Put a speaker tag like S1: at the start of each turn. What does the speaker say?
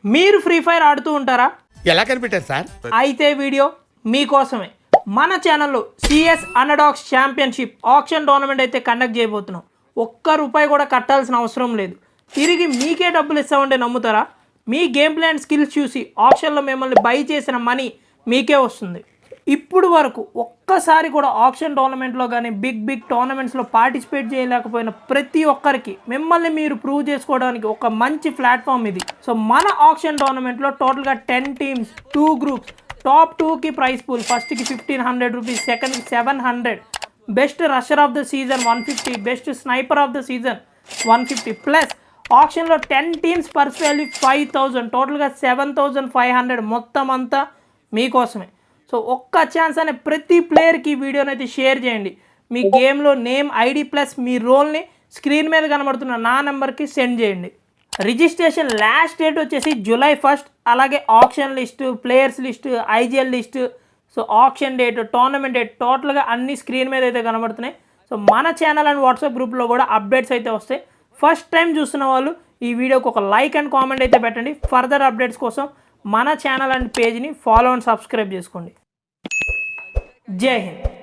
S1: మీరు free fire ఆడుతూ ఉంటారా?
S2: ఎలా కనిపెట్టారు సార్?
S1: అయితే వీడియో మీకోసమే. మన ఛానల్లో సిఎస్ అండర్డాగ్స్ ఛాంపియన్షిప్ ఆక్షన్ టోర్నమెంట్ అయితే కండక్ట్ చేయబోతున్నాం. ₹1 కూడా కట్టాల్సిన అవసరం లేదు. తిరిగి మీకే డబ్బులు ఇస్తామంటే నమ్ముతారా? మీ గేమ్ ప్లే అండ్ స్కిల్స్ చూసి ఆప్షన్లో మిమ్మల్ని బై చేసిన మనీ మీకే వస్తుంది. ఇప్పుడు వరకు ఒక్కసారి కూడా ఆప్షన్ టోర్నమెంట్లో కానీ బిగ్ టోర్నమెంట్స్లో పార్టిసిపేట్ చేయలేకపోయిన ప్రతి ఒక్కరికి మిమ్మల్ని మీరు ప్రూవ్ చేసుకోవడానికి ఒక మంచి ప్లాట్ఫామ్ ఇది. సో మన ఆప్షన్ టోర్నమెంట్లో టోటల్గా 10 టీమ్స్, 2 గ్రూప్స్. టాప్ 2కి ప్రైస్ పూల్, ఫస్ట్కి ₹1,500, సెకండ్కి $700, best rusher of the season 150, best sniper of the season 150, plus ఆప్షన్లో 10 టీమ్స్ పర్స్ వాల్యూ 5,000, టోటల్గా 7,500. మొత్తం అంతా మీకోసమే. సో ఒక్క ఛాన్స్ అనే ప్రతి ప్లేయర్కి వీడియోని అయితే షేర్ చేయండి. మీ గేమ్లో నేమ్, ఐడి ప్లస్ మీ రోల్ని స్క్రీన్ మీద కనబడుతున్న నా నెంబర్కి సెండ్ చేయండి. రిజిస్ట్రేషన్ లాస్ట్ డేట్ వచ్చేసి July 1. అలాగే option list, players list, IGL list, so option date, tournament date, టోటల్గా అన్ని స్క్రీన్ మీద అయితే కనబడుతున్నాయి. సో మన ఛానల్ అండ్ వాట్సాప్ గ్రూప్లో కూడా అప్డేట్స్ అయితే వస్తాయి. ఫస్ట్ టైం చూస్తున్న వాళ్ళు ఈ వీడియోకి ఒక లైక్ అండ్ కామెంట్ అయితే పెట్టండి. ఫర్దర్ అప్డేట్స్ కోసం మన ఛానల్ అండ్ పేజ్ని ఫాలో అండ్ సబ్స్క్రైబ్ చేసుకోండి. జై హింద్.